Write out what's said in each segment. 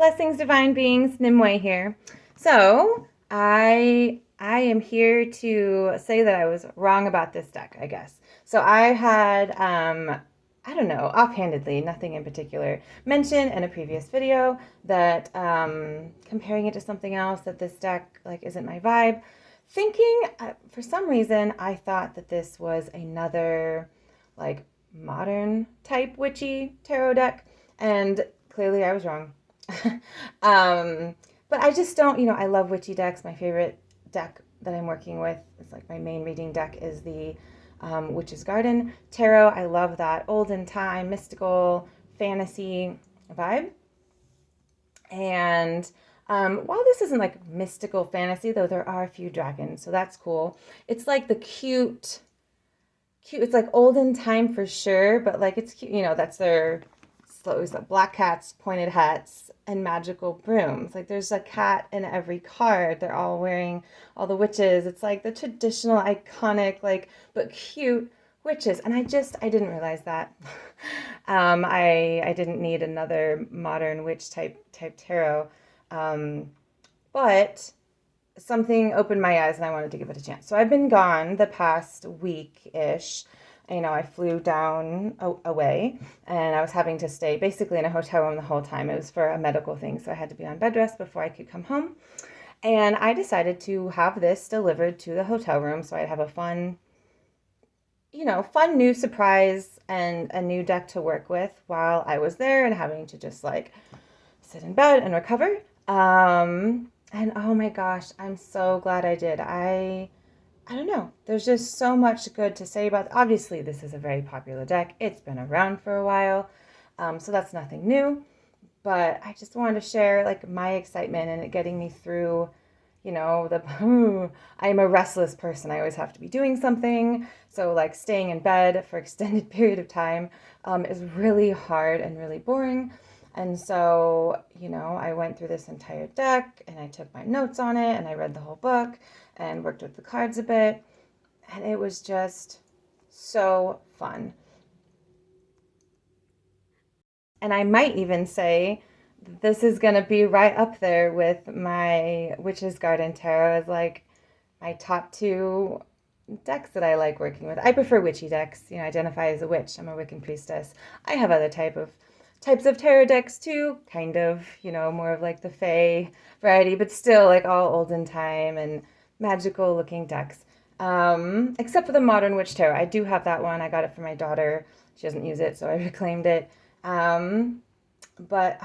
Blessings, divine beings, Nimue here. So I am here to say that I was wrong about this deck, I guess. So I had I don't know, offhandedly, nothing in particular, mentioned in a previous video that comparing it to something else, that this deck like isn't my vibe. Thinking for some reason I thought that this was another like modern type witchy tarot deck, and clearly I was wrong. um, but I just don't, I love witchy decks. My favorite deck that I'm working with, it's like my main reading deck, is the Witch's Garden Tarot. I love that olden time, mystical, fantasy vibe. And while this isn't like mystical fantasy, though there are a few dragons, so that's cool. It's like the cute. It's like olden time for sure, but like it's cute. That's their slows, black cats, pointed hats, and magical brooms. Like there's a cat in every card. They're all wearing, all the witches. It's like the traditional, iconic, like but cute witches. And I didn't realize that. I didn't need another modern witch type tarot, but something opened my eyes and I wanted to give it a chance. So I've been gone the past week-ish. I flew down away, and I was having to stay basically in a hotel room the whole time. It was for a medical thing, so I had to be on bed rest before I could come home. And I decided to have this delivered to the hotel room so I'd have a fun new surprise and a new deck to work with while I was there and having to just like sit in bed and recover. And oh my gosh, I'm so glad I did. I don't know. There's just so much good to say about it. Obviously, this is a very popular deck. It's been around for a while, so that's nothing new. But I just wanted to share like my excitement and it getting me through, I'm a restless person. I always have to be doing something. So like staying in bed for extended period of time is really hard and really boring. And so, I went through this entire deck and I took my notes on it and I read the whole book and worked with the cards a bit. And it was just so fun. And I might even say this is going to be right up there with my Witch's Garden Tarot as like my top two decks that I like working with. I prefer witchy decks. I identify as a witch. I'm a Wiccan priestess. I have other types of tarot decks too, kind of, more of like the Fae variety, but still like all olden time and magical looking decks. Except for the Modern Witch Tarot. I do have that one. I got it for my daughter. She doesn't use it, so I reclaimed it. But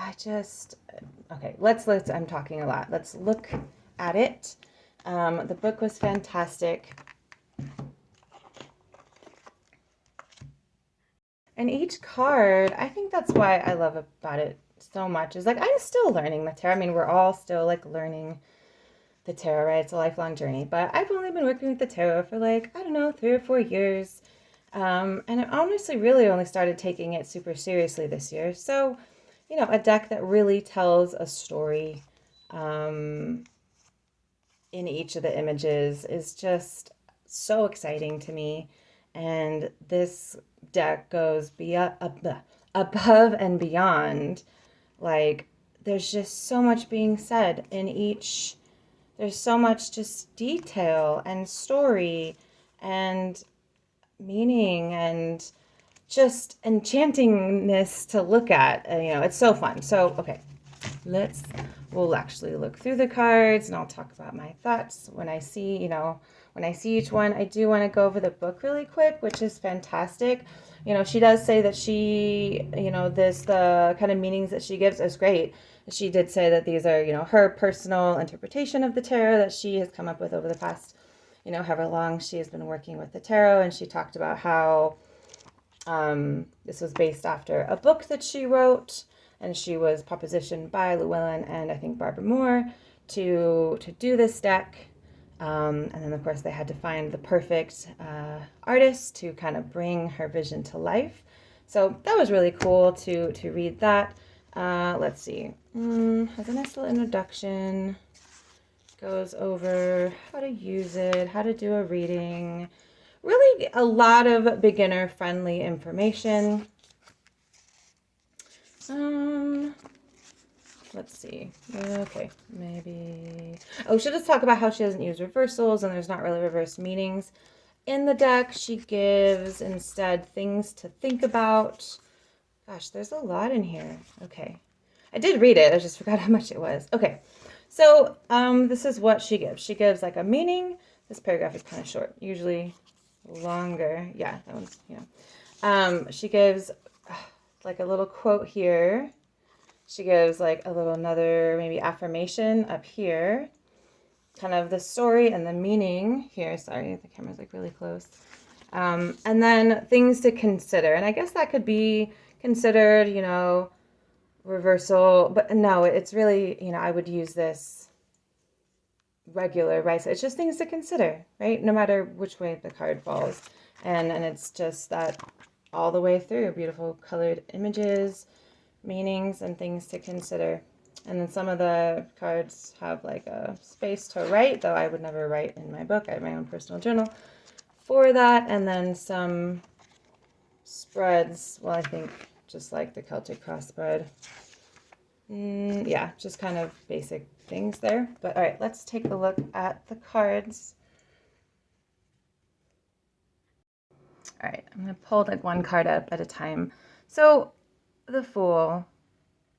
okay, I'm talking a lot. Let's look at it. The book was fantastic. And each card, I think that's why I love about it so much, is like I'm still learning the tarot. I mean, we're all still like learning the tarot, right? It's a lifelong journey. But I've only been working with the tarot for like, I don't know, 3 or 4 years. And I honestly really only started taking it super seriously this year. So, a deck that really tells a story in each of the images is just so exciting to me. And this deck goes above and beyond. Like, there's just so much being said in each. There's so much just detail and story and meaning and just enchantingness to look at. It's so fun. So, okay, we'll actually look through the cards and I'll talk about my thoughts when I see each one. I do want to go over the book really quick, which is fantastic. She does say that the kind of meanings that she gives is great. She did say that these are, her personal interpretation of the tarot that she has come up with over the past, however long she has been working with the tarot. And she talked about how this was based after a book that she wrote, and she was propositioned by Llewellyn and I think Barbara Moore to do this deck. And then, of course, they had to find the perfect artist to kind of bring her vision to life. So that was really cool to read that. Let's see. Has a nice little introduction. Goes over how to use it, how to do a reading. Really a lot of beginner-friendly information. let's see. Okay, maybe. Oh, she'll just talk about how she doesn't use reversals and there's not really reverse meanings. In the deck, she gives instead things to think about. Gosh, there's a lot in here. Okay. I did read it. I just forgot how much it was. Okay. So, this is what she gives. She gives like a meaning. This paragraph is kind of short. Usually longer. Yeah, that one's, she gives like a little quote here. She gives like a little another maybe affirmation up here. Kind of the story and the meaning here. Sorry, the camera's like really close. And then things to consider. And I guess that could be considered, reversal. But no, it's really, I would use this regular, right? So it's just things to consider, right? No matter which way the card falls. And it's just that all the way through. Beautiful colored images, meanings, and things to consider. And then some of the cards have like a space to write, though I would never write in my book. I have my own personal journal for that. And then some spreads. Well, I think just like the Celtic cross spread. Yeah, just kind of basic things there. But all right, let's take a look at the cards. All right, I'm going to pull like one card up at a time. So the Fool.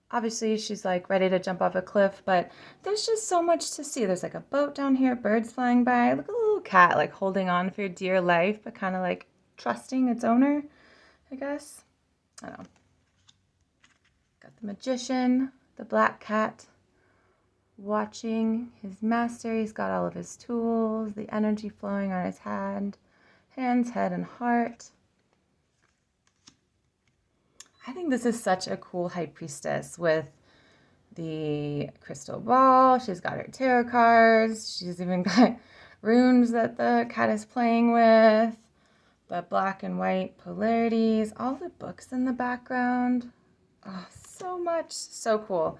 Obviously, she's like ready to jump off a cliff, but there's just so much to see. There's like a boat down here, birds flying by. Look at a little cat like holding on for dear life, but kind of like trusting its owner, I guess. I don't know. Got the Magician, the black cat, watching his master. He's got all of his tools, the energy flowing on his hands, head, and heart. I think this is such a cool High Priestess with the crystal ball. She's got her tarot cards. She's even got runes that the cat is playing with. The black and white polarities. All the books in the background. Oh, so much. So cool.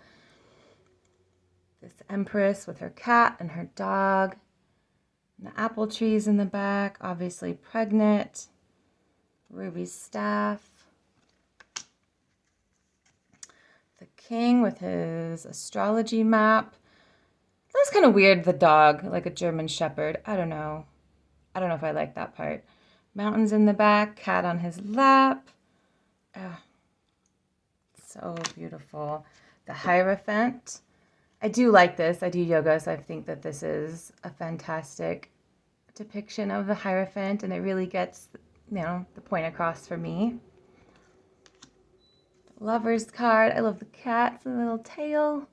This Empress with her cat and her dog. And the apple trees in the back. Obviously pregnant. Ruby's staff. The King with his astrology map. That's kind of weird, the dog, like a German Shepherd. I don't know. I don't know if I like that part. Mountains in the back, cat on his lap. Oh, so beautiful. The Hierophant. I do like this. I do yoga, so I think that this is a fantastic depiction of the Hierophant, and it really gets, the point across for me. Lover's card. I love the cat, the little tail,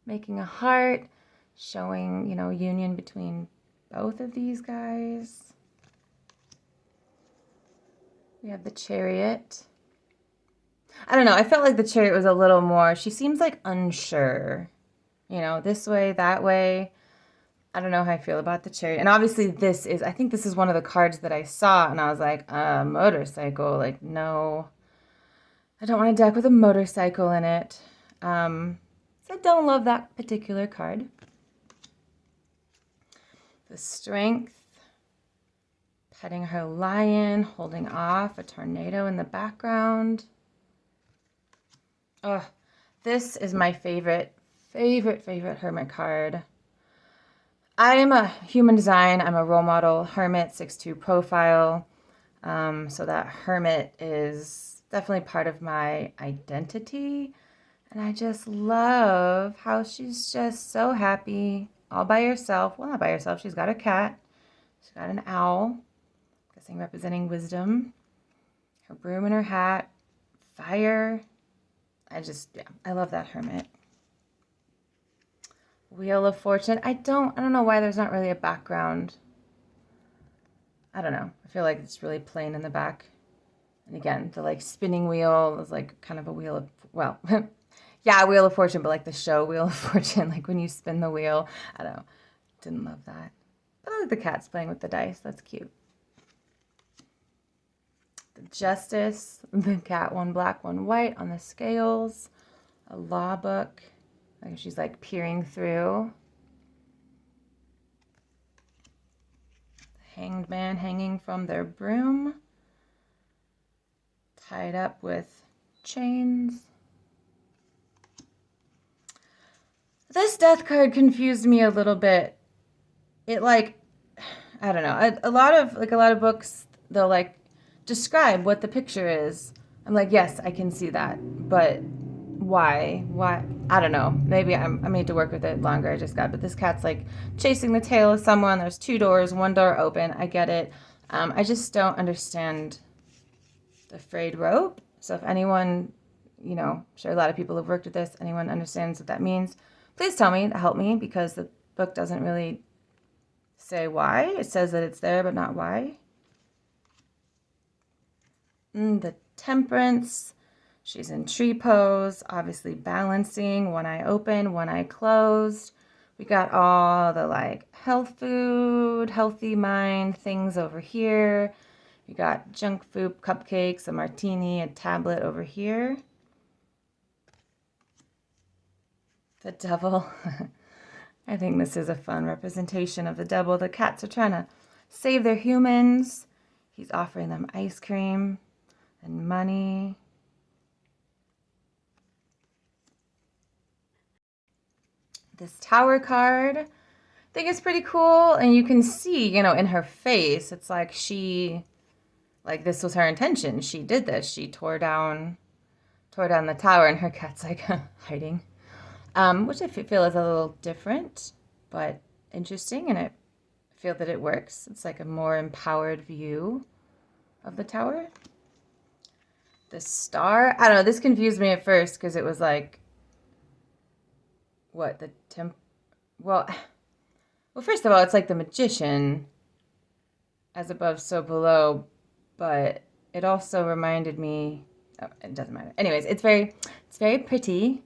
making a heart, showing, union between both of these guys. We have the Chariot. I don't know. I felt like the Chariot was a little more, she seems like unsure, this way, that way. I don't know how I feel about the Chariot. And obviously I think this is one of the cards that I saw and I was like, a motorcycle, like, no. I don't want a deck with a motorcycle in it. So I don't love that particular card. The Strength. Petting her lion, holding off a tornado in the background. Oh, this is my favorite hermit card. I am a human design. I'm a role model hermit, 6'2" profile. So that hermit is definitely part of my identity. And I just love how she's just so happy all by herself. Well, not by herself. She's got a cat. She's got an owl, guessing representing wisdom. Her broom and her hat. Fire. I love that hermit. Wheel of Fortune. I don't know why there's not really a background. I don't know. I feel like it's really plain in the back. And again, the like spinning wheel is like kind of a wheel of, well, yeah, Wheel of Fortune, but like the show Wheel of Fortune, like when you spin the wheel. I don't know. Didn't love that. But I like the cats playing with the dice. That's cute. The Justice, the cat, one black, one white on the scales. A law book. Like she's like peering through. The Hanged Man hanging from their broom. Tied up with chains. This death card confused me a little bit. It like, I don't know. A lot of books, they'll like describe what the picture is. I'm like, yes, I can see that, but why? Why? I don't know. Maybe I need to work with it longer. I just got, but this cat's like chasing the tail of someone. There's two doors, one door open. I get it. I just don't understand the frayed rope. So if anyone, I'm sure a lot of people have worked with this. Anyone understands what that means? Please tell me to help me because the book doesn't really say why. It says that it's there, but not why. The Temperance. She's in tree pose, obviously balancing, one eye open, one eye closed. We got all the like health food, healthy mind things over here. We got junk food, cupcakes, a martini, a tablet over here. The devil. I think this is a fun representation of the devil. The cats are trying to save their humans. He's offering them ice cream and money. This Tower card, I think it's pretty cool. And you can see, in her face, it's like this was her intention. She did this. She tore down the tower, and her cat's like hiding, which I feel is a little different, but interesting. And I feel that it works. It's like a more empowered view of the tower. The Star, I don't know. This confused me at first because it was like, what well, first of all, it's like the Magician, as above, so below, but it also reminded me. Oh, it doesn't matter. Anyways, it's very pretty.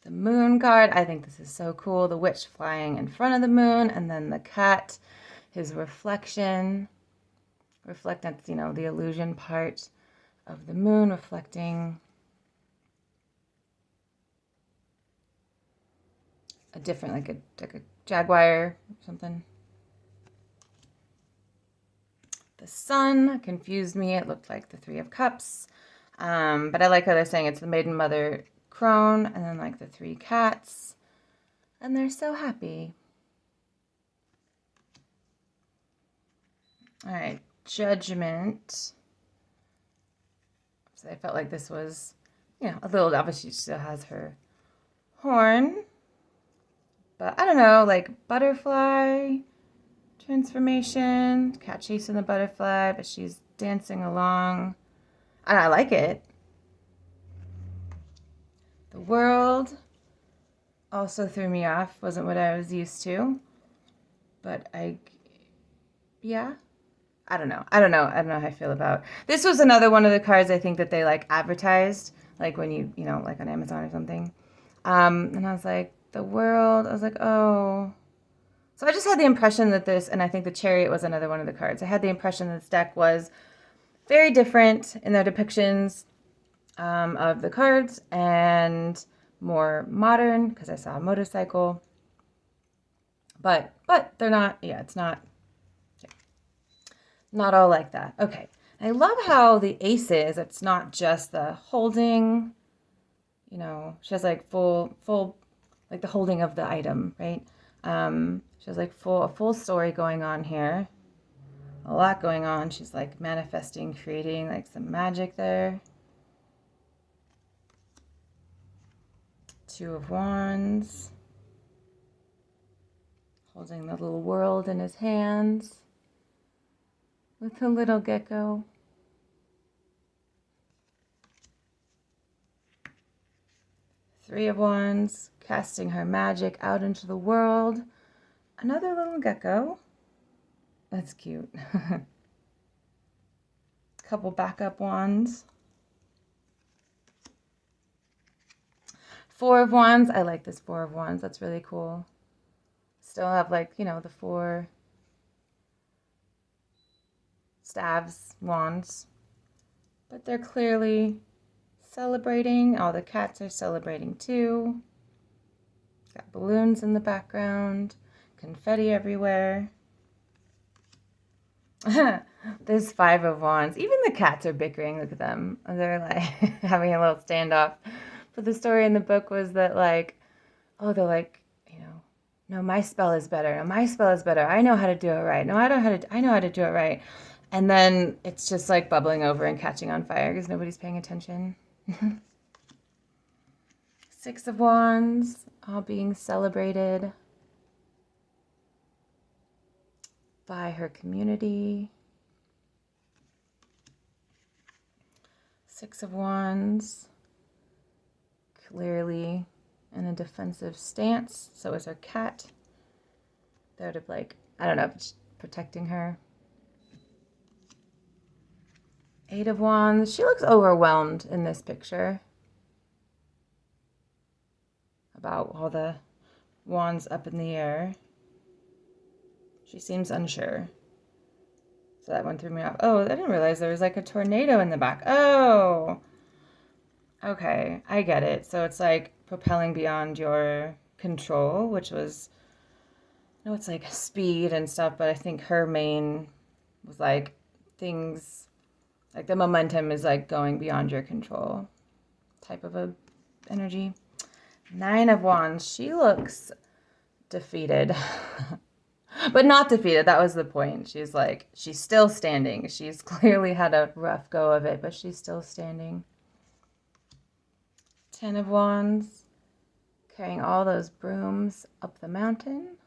The Moon card, I think this is so cool. The witch flying in front of the moon, and then the cat, his reflection. That's, the illusion part of the moon reflecting a different, like a jaguar or something. The Sun confused me. It looked like the Three of Cups. But I like how they're saying it's the Maiden Mother crone, and then like the three cats. And they're so happy. All right, Judgment. So I felt like this was, a little, obviously she still has her horn. But I don't know, like butterfly transformation, cat chasing the butterfly, but she's dancing along. I like it. The World also threw me off. Wasn't what I was used to. But yeah. I don't know how I feel about. This was another one of the cards I think that they like advertised, like when you like on Amazon or something. And I was like, the World. I was like, oh. So I just had the impression that this, and I think the Chariot was another one of the cards. I had the impression that this deck was very different in their depictions of the cards and more modern because I saw a motorcycle. But they're not. Yeah, it's not. Not all like that. Okay. I love how the aces, it's not just the holding, she has like full, like the holding of the item, right? She has like a full story going on here. A lot going on. She's like manifesting, creating like some magic there. Two of Wands. Holding the little world in his hands. With a little gecko. Three of Wands, casting her magic out into the world. Another little gecko. That's cute. Couple backup wands. Four of Wands. I like this Four of Wands. That's really cool. Still have like, the four staves, wands. But they're clearly celebrating. All the cats are celebrating too. Got balloons in the background. Confetti everywhere. There's Five of Wands. Even the cats are bickering. Look at them. They're like having a little standoff. But the story in the book was that like, oh, they're like, no, my spell is better. No, my spell is better. I know how to do it right. No, I know how to do it right. And then it's just like bubbling over and catching on fire because nobody's paying attention. Six of Wands, all being celebrated by her community. Six of Wands, clearly in a defensive stance. So is her cat. They're like, I don't know, protecting her. Eight of Wands. She looks overwhelmed in this picture about all the wands up in the air. She seems unsure. So that one threw me off. Oh, I didn't realize there was like a tornado in the back. Oh, okay. I get it. So it's like propelling beyond your control, which was, no, it's like speed and stuff, but I think her main was like things, like the momentum is like going beyond your control type of a energy. Nine of Wands. She looks defeated. But not defeated. That was the point. She's like, she's still standing. She's clearly had a rough go of it, but she's still standing. Ten of Wands. Carrying all those brooms up the mountain.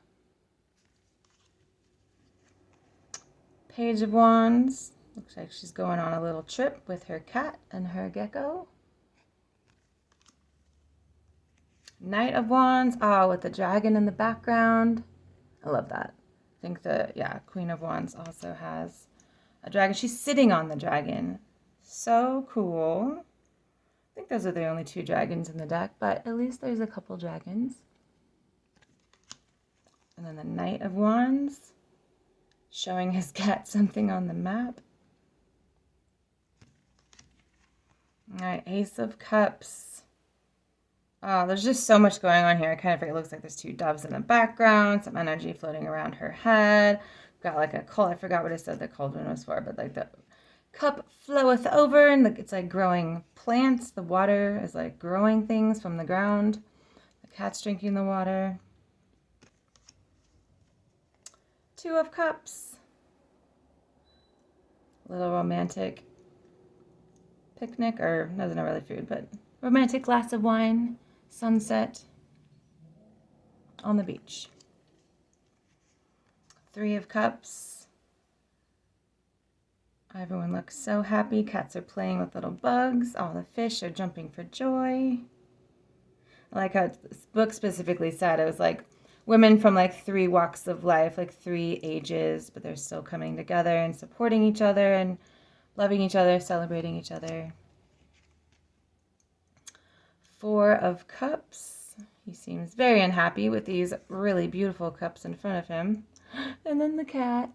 Page of Wands. Looks like she's going on a little trip with her cat and her gecko. Knight of Wands. Oh, with the dragon in the background. I love that. I think Queen of Wands also has a dragon. She's sitting on the dragon. So cool. I think those are the only two dragons in the deck, but at least there's a couple dragons. And then the Knight of Wands, showing his cat something on the map. All right, Ace of Cups. Oh, there's just so much going on here. I kind of forget. It looks like there's two doves in the background, some energy floating around her head. Got like a cauldron. I forgot what I said the cauldron was for, but like the cup floweth over, and it's like growing plants. The water is like growing things from the ground. The cat's drinking the water. Two of Cups. A little romantic picnic, or no, not really food, but romantic glass of wine. Sunset on the beach. Three of Cups. Everyone looks so happy. Cats are playing with little bugs. All the fish are jumping for joy. I like how this book specifically said it was like women from like three walks of life, like three ages, but they're still coming together and supporting each other and loving each other, celebrating each other. Four of Cups. He seems very unhappy with these really beautiful cups in front of him. And then the cat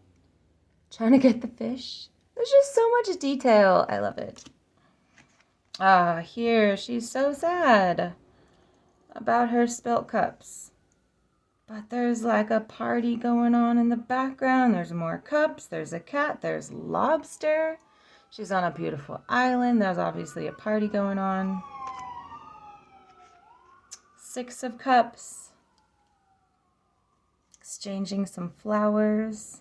trying to get the fish. There's just so much detail. I love it. Here she's so sad about her spilt cups. But there's like a party going on in the background. There's more cups. There's a cat. There's lobster. She's on a beautiful island. There's obviously a party going on. Six of Cups. Exchanging some flowers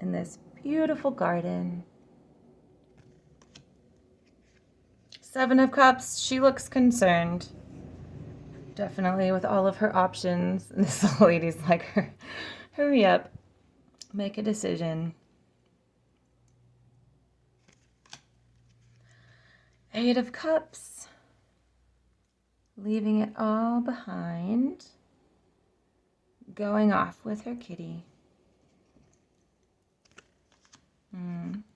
in this beautiful garden. Seven of Cups. She looks concerned. Definitely with all of her options. And this lady's like, hurry up. Make a decision. Eight of Cups. Leaving it all behind, going off with her kitty.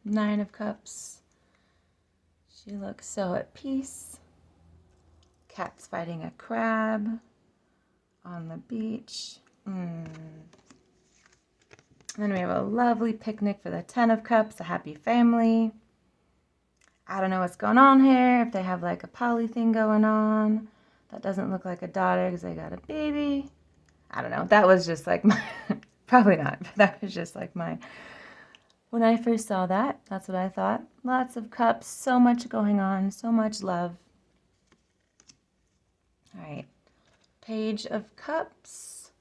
Nine of Cups. She looks so at peace. Cat's fighting a crab on the beach. Then we have a lovely picnic for the Ten of Cups, a happy family. I don't know what's going on here, if they have like a poly thing going on. That doesn't look like a daughter because they got a baby. I don't know. That was just like my, probably not, but that was just like my When I first saw that, that's what I thought. Lots of cups, so much going on, so much love. All right, Page of Cups.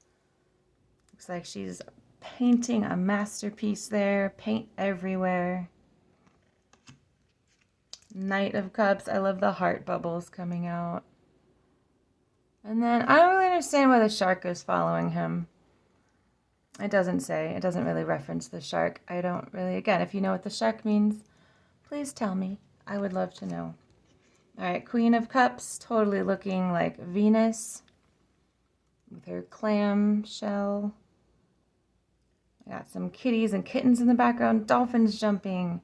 Looks like she's painting a masterpiece there, paint everywhere. Knight of Cups, I love the heart bubbles coming out. And then I don't really understand why the shark is following him. It doesn't say, it doesn't really reference the shark. I don't really, again, if you know what the shark means, please tell me. I would love to know. All right, Queen of Cups, totally looking like Venus with her clam shell. I got some kitties and kittens in the background, dolphins jumping,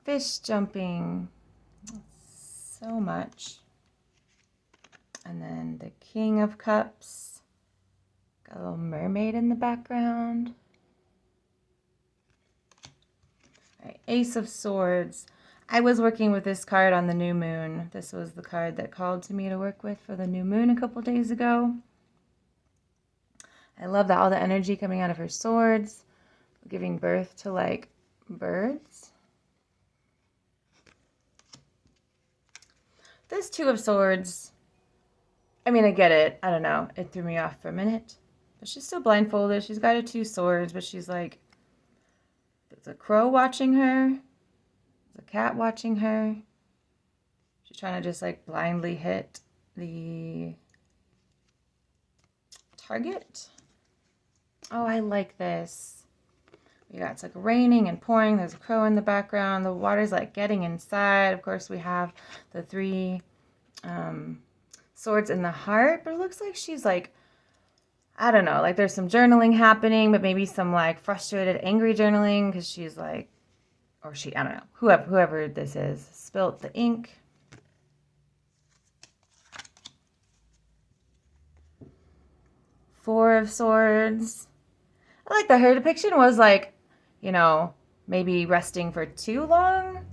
fish jumping, so much. And then the King of Cups, got a little mermaid in the background. All right, Ace of Swords. I was working with this card on the new moon. This was the card that called to me to work with for the new moon a couple days ago. I love that all the energy coming out of her swords, giving birth to like birds. This Two of Swords, I mean, I get it. I don't know. It threw me off for a minute. But she's still blindfolded. She's got her two swords, but she's like, there's a crow watching her. There's a cat watching her. She's trying to just like blindly hit the target. Oh, I like this. We got, it's like raining and pouring. There's a crow in the background. The water's like getting inside. Of course, we have the three swords in the heart, but it looks like she's like, I don't know, like there's some journaling happening, but maybe some like frustrated, angry journaling because she's like, or she, I don't know, whoever this is, spilt the ink. Four of Swords. I like that her depiction was like, you know, maybe resting for too long,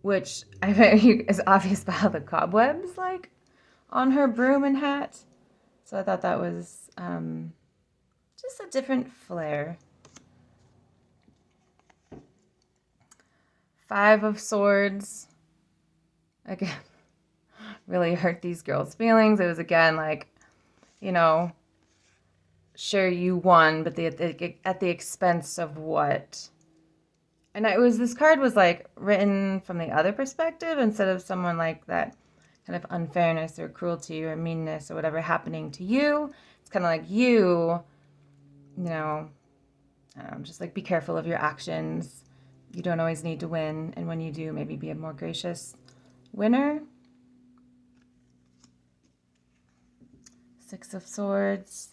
which I think is obvious by how the cobwebs like on her broom and hat. So I thought that was just a different flair. Five of Swords. Again, really hurt these girls' feelings. It was again like, you know, sure you won, but at the expense of what? And it was, this card was like written from the other perspective instead of someone like that kind of unfairness or cruelty or meanness or whatever happening to you. It's kind of like you know, just like be careful of your actions. You don't always need to win, and when you do, maybe be a more gracious winner. Six of Swords.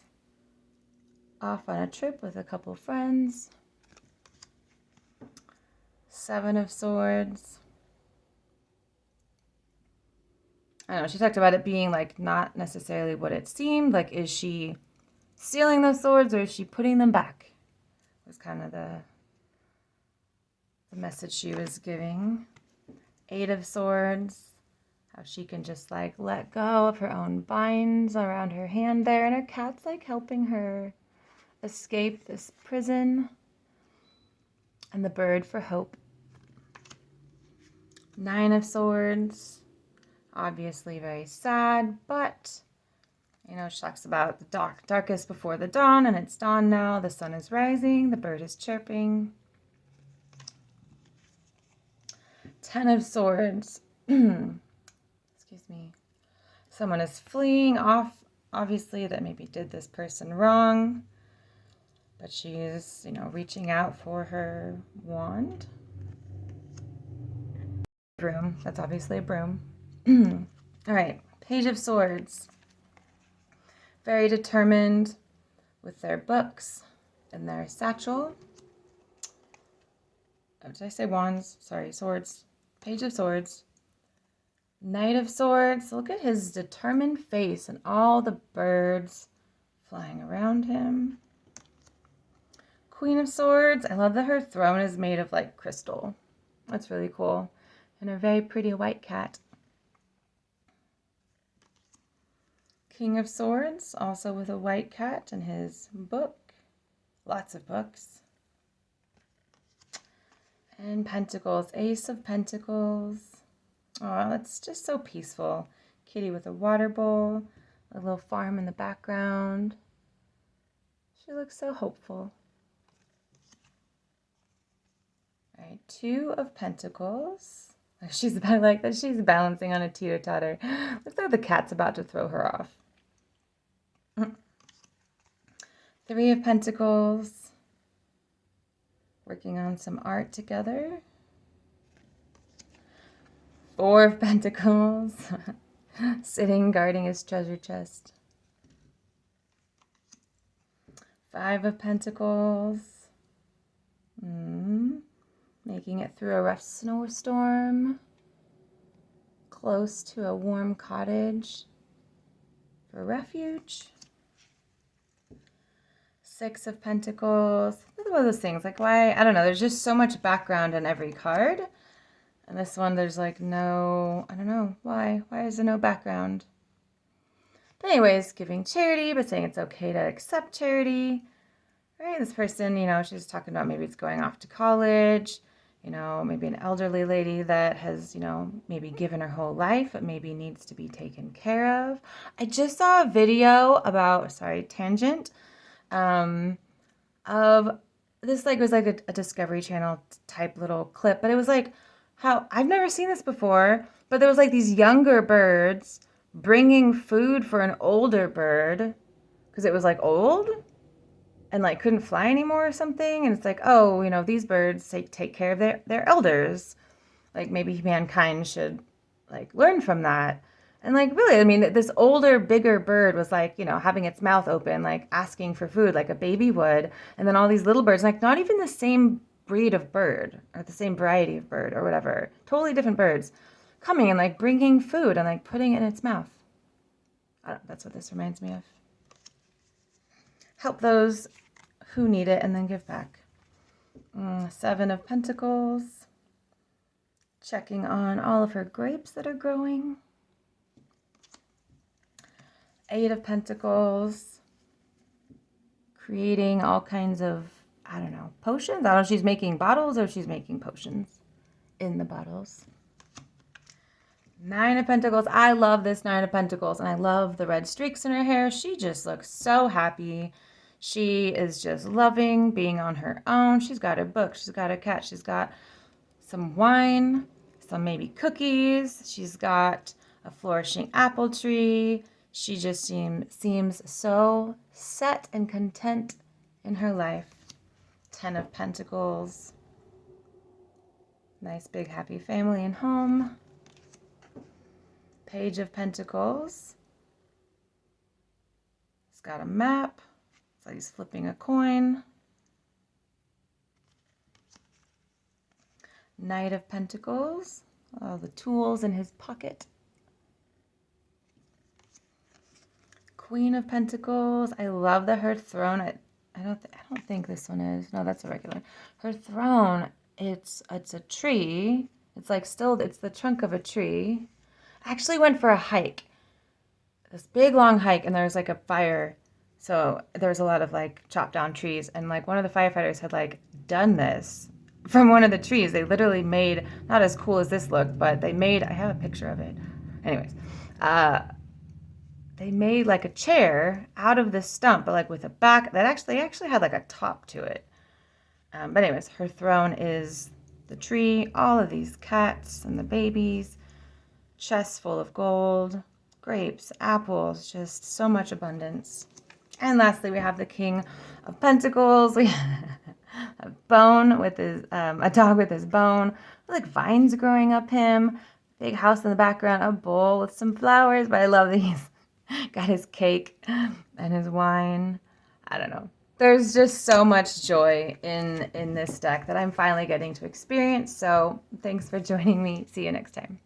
Off on a trip with a couple friends. Seven of Swords. I don't know, she talked about it being like not necessarily what it seemed. Like, is she stealing those swords or is she putting them back? Was kind of the message she was giving. Eight of Swords. How she can just like let go of her own binds around her hand there, and her cat's like helping her escape this prison. And the bird for hope. Nine of Swords. Obviously very sad, but you know, she talks about the darkest before the dawn, and it's dawn now. The sun is rising. The bird is chirping. Ten of Swords. Excuse me. Someone is fleeing off, obviously, that maybe did this person wrong. But she's, you know, reaching out for her wand. Broom. That's obviously a broom. All right. Page of Swords. Very determined with their books and their satchel. Oh, did I say wands? Sorry, swords. Page of Swords. Knight of Swords. Look at his determined face and all the birds flying around him. Queen of Swords. I love that her throne is made of like crystal. That's really cool. And a very pretty white cat. King of Swords, also with a white cat and his book. Lots of books. And Pentacles, Ace of Pentacles. Oh, it's just so peaceful. Kitty with a water bowl, a little farm in the background. She looks so hopeful. All right, Two of Pentacles. She's about like that. She's balancing on a teeter-totter. Looks like the cat's about to throw her off. Three of Pentacles. Working on some art together. Four of Pentacles. Sitting, guarding his treasure chest. Five of Pentacles. Making it through a rough snowstorm. Close to a warm cottage for refuge. Six of Pentacles. It's one of those things, like why, I don't know, there's just so much background in every card. And this one, there's like no, I don't know, why? Why is there no background? But anyways, giving charity, but saying it's okay to accept charity. Right, this person, you know, she's talking about maybe it's going off to college, you know, maybe an elderly lady that has, you know, maybe given her whole life, but maybe needs to be taken care of. I just saw a video about, sorry, tangent, of this, like, it was like a Discovery Channel type little clip, but it was like how, I've never seen this before, but there was like these younger birds bringing food for an older bird because it was like old and like couldn't fly anymore or something. And it's like, oh, you know, these birds take care of their elders. Like maybe mankind should like learn from that. And like really, I mean, this older, bigger bird was like, you know, having its mouth open, like asking for food like a baby would. And then all these little birds, like not even the same breed of bird or the same variety of bird or whatever, totally different birds coming and like bringing food and like putting it in its mouth. That's what this reminds me of. Help those who need it and then give back. Seven of Pentacles. Checking on all of her grapes that are growing. Eight of Pentacles. Creating all kinds of, I don't know, potions. I don't know if she's making bottles or if she's making potions in the bottles. Nine of Pentacles. I love this Nine of Pentacles, and I love the red streaks in her hair. She just looks so happy. She is just loving being on her own. She's got her book. She's got her cat. She's got some wine, some maybe cookies. She's got a flourishing apple tree. She just seems so set and content in her life. 10 of Pentacles. Nice big happy family and home. Page of Pentacles. He's got a map. It's like he's flipping a coin. Knight of Pentacles. All the tools in his pocket. Queen of Pentacles. I love that her throne. I don't think this one is. No, that's a regular. Her throne. It's a tree. It's like it's the trunk of a tree. I actually went for a hike. This big long hike, and there was like a fire. So there was a lot of like chopped down trees, and like one of the firefighters had like done this from one of the trees. They literally made, not as cool as this looked, but they made, I have a picture of it. Anyways, they made like a chair out of this stump, but like with a back that actually had like a top to it. But anyways, her throne is the tree, all of these cats and the babies, chests full of gold, grapes, apples, just so much abundance. And lastly, we have the King of Pentacles. We have a bone with his, a dog with his bone, like vines growing up him, big house in the background, a bowl with some flowers. But I love that he's got his cake and his wine. I don't know. There's just so much joy in this deck that I'm finally getting to experience. So thanks for joining me. See you next time.